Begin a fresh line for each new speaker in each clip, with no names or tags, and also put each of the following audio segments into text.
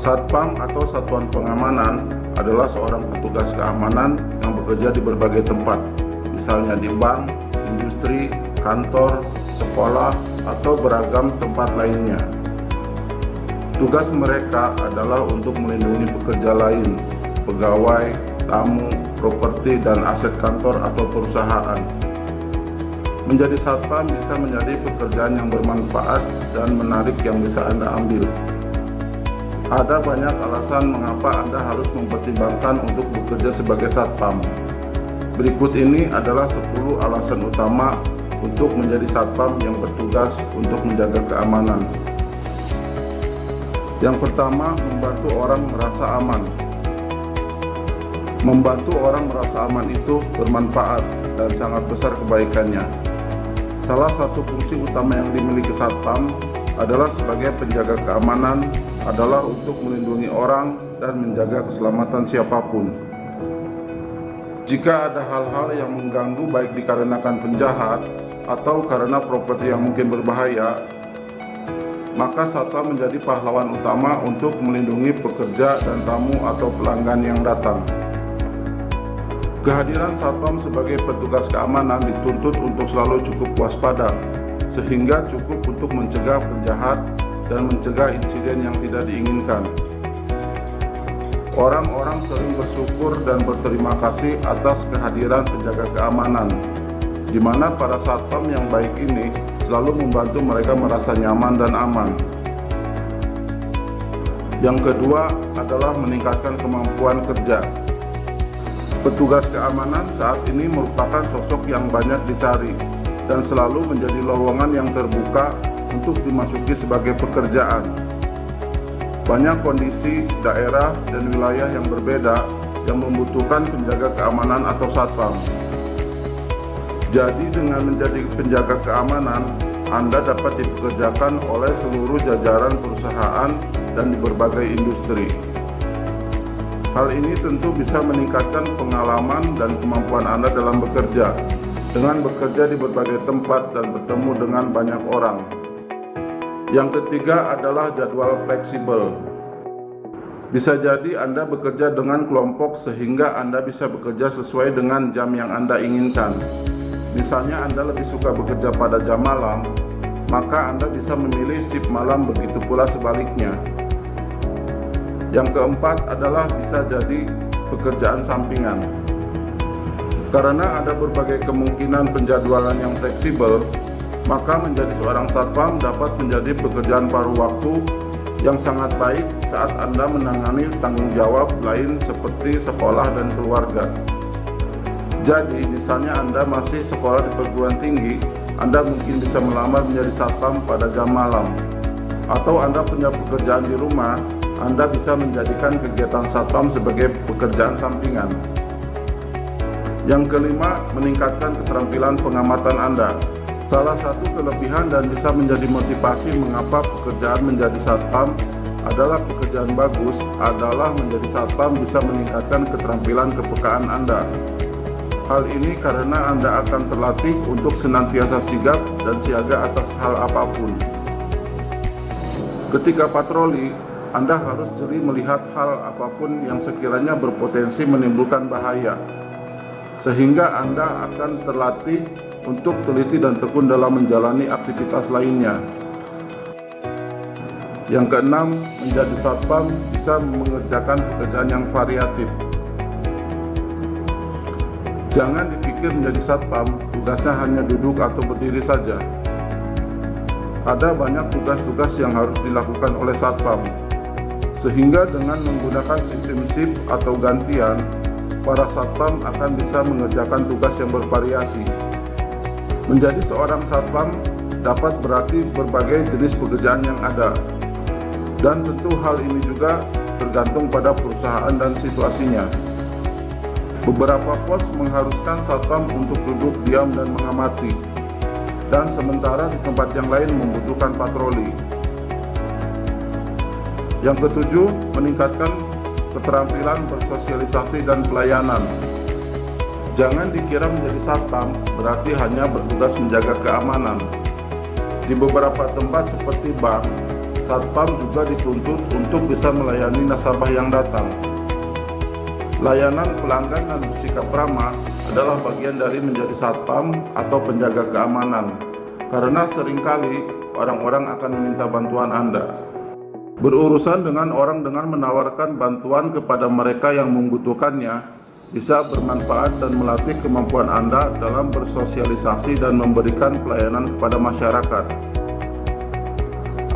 Satpam atau satuan pengamanan adalah seorang petugas keamanan yang bekerja di berbagai tempat, misalnya di bank, industri, kantor, sekolah, atau beragam tempat lainnya. Tugas mereka adalah untuk melindungi pekerja lain, pegawai, tamu, properti, dan aset kantor atau perusahaan. Menjadi satpam bisa menjadi pekerjaan yang bermanfaat dan menarik yang bisa Anda ambil. Ada banyak alasan mengapa Anda harus mempertimbangkan untuk bekerja sebagai satpam. Berikut ini adalah 10 alasan utama untuk menjadi satpam yang bertugas untuk menjaga keamanan. Yang pertama, membantu orang merasa aman. Membantu orang merasa aman itu bermanfaat dan sangat besar kebaikannya. Salah satu fungsi utama yang dimiliki satpam adalah sebagai penjaga keamanan, adalah untuk melindungi orang dan menjaga keselamatan siapapun. Jika ada hal-hal yang mengganggu baik dikarenakan penjahat atau karena properti yang mungkin berbahaya, maka satpam menjadi pahlawan utama untuk melindungi pekerja dan tamu atau pelanggan yang datang. Kehadiran satpam sebagai petugas keamanan dituntut untuk selalu cukup waspada, sehingga cukup untuk mencegah penjahat dan mencegah insiden yang tidak diinginkan. Orang-orang sering bersyukur dan berterima kasih atas kehadiran penjaga keamanan, di mana para satpam yang baik ini selalu membantu mereka merasa nyaman dan aman. Yang kedua adalah meningkatkan kemampuan kerja. Petugas keamanan saat ini merupakan sosok yang banyak dicari dan selalu menjadi lowongan yang terbuka untuk dimasuki sebagai pekerjaan. Banyak kondisi, daerah, dan wilayah yang berbeda yang membutuhkan penjaga keamanan atau satpam. Jadi dengan menjadi penjaga keamanan, Anda dapat dipekerjakan oleh seluruh jajaran perusahaan dan di berbagai industri. Hal ini tentu bisa meningkatkan pengalaman dan kemampuan Anda dalam bekerja, dengan bekerja di berbagai tempat dan bertemu dengan banyak orang. Yang ketiga adalah jadwal fleksibel. Bisa jadi Anda bekerja dengan kelompok sehingga Anda bisa bekerja sesuai dengan jam yang Anda inginkan. Misalnya Anda lebih suka bekerja pada jam malam, maka Anda bisa memilih shift malam, begitu pula sebaliknya. Yang keempat adalah bisa jadi pekerjaan sampingan. Karena ada berbagai kemungkinan penjadwalan yang fleksibel, maka menjadi seorang satpam dapat menjadi pekerjaan paruh waktu yang sangat baik saat Anda menangani tanggung jawab lain seperti sekolah dan keluarga. Jadi, misalnya Anda masih sekolah di perguruan tinggi, Anda mungkin bisa melamar menjadi satpam pada jam malam. Atau Anda punya pekerjaan di rumah, Anda bisa menjadikan kegiatan satpam sebagai pekerjaan sampingan. Yang kelima, meningkatkan keterampilan pengamatan Anda. Salah satu kelebihan dan bisa menjadi motivasi mengapa pekerjaan menjadi satpam adalah pekerjaan bagus adalah menjadi satpam bisa meningkatkan keterampilan kepekaan Anda. Hal ini karena Anda akan terlatih untuk senantiasa sigap dan siaga atas hal apapun. Ketika patroli, Anda harus jeli melihat hal apapun yang sekiranya berpotensi menimbulkan bahaya, sehingga Anda akan terlatih untuk teliti dan tekun dalam menjalani aktivitas lainnya. Yang keenam, menjadi satpam bisa mengerjakan pekerjaan yang variatif. Jangan dipikir menjadi satpam tugasnya hanya duduk atau berdiri saja. Ada banyak tugas-tugas yang harus dilakukan oleh satpam, sehingga dengan menggunakan sistem shift atau gantian, para satpam akan bisa mengerjakan tugas yang bervariasi. Menjadi seorang satpam dapat berarti berbagai jenis pekerjaan yang ada, dan tentu hal ini juga tergantung pada perusahaan dan situasinya. Beberapa pos mengharuskan satpam untuk duduk diam dan mengamati, dan sementara di tempat yang lain membutuhkan patroli. Yang ketujuh, meningkatkan keterampilan bersosialisasi dan pelayanan. Jangan dikira menjadi satpam berarti hanya bertugas menjaga keamanan. Di beberapa tempat seperti bank, Satpam juga dituntut untuk bisa melayani nasabah yang datang. Layanan pelanggan dan bersikap ramah adalah bagian dari menjadi satpam atau penjaga keamanan, karena seringkali orang-orang akan meminta bantuan Anda. Berurusan dengan orang dengan menawarkan bantuan kepada mereka yang membutuhkannya bisa bermanfaat dan melatih kemampuan Anda dalam bersosialisasi dan memberikan pelayanan kepada masyarakat.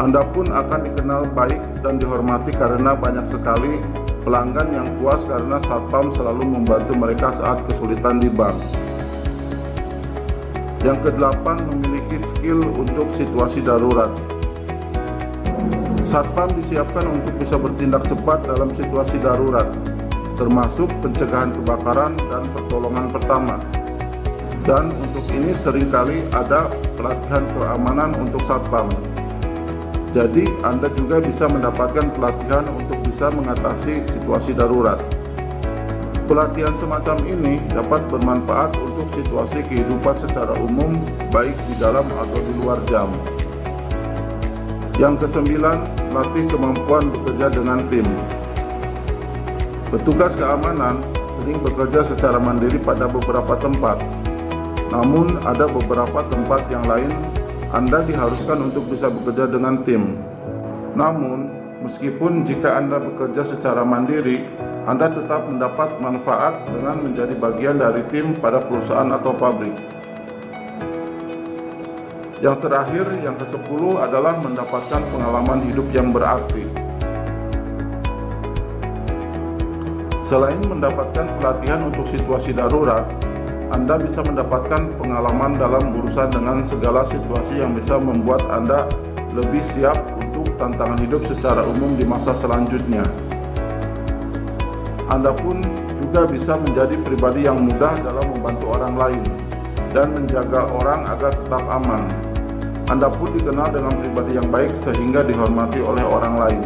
Anda pun akan dikenal baik dan dihormati karena banyak sekali pelanggan yang puas karena satpam selalu membantu mereka saat kesulitan di bank. Yang kedelapan, memiliki skill untuk situasi darurat. Satpam disiapkan untuk bisa bertindak cepat dalam situasi darurat, termasuk pencegahan kebakaran dan pertolongan pertama. Dan untuk ini seringkali ada pelatihan keamanan untuk satpam. Jadi Anda juga bisa mendapatkan pelatihan untuk bisa mengatasi situasi darurat. Pelatihan semacam ini dapat bermanfaat untuk situasi kehidupan secara umum, baik di dalam atau di luar jam. Yang kesembilan, melatih kemampuan bekerja dengan tim. Petugas keamanan sering bekerja secara mandiri pada beberapa tempat. Namun ada beberapa tempat yang lain Anda diharuskan untuk bisa bekerja dengan tim. Namun, meskipun jika Anda bekerja secara mandiri, Anda tetap mendapat manfaat dengan menjadi bagian dari tim pada perusahaan atau pabrik. Yang terakhir, yang ke-10 adalah mendapatkan pengalaman hidup yang berarti. Selain mendapatkan pelatihan untuk situasi darurat, Anda bisa mendapatkan pengalaman dalam urusan dengan segala situasi yang bisa membuat Anda lebih siap untuk tantangan hidup secara umum di masa selanjutnya. Anda pun juga bisa menjadi pribadi yang mudah dalam membantu orang lain dan menjaga orang agar tetap aman. Anda pun dikenal dengan pribadi yang baik sehingga dihormati oleh orang lain.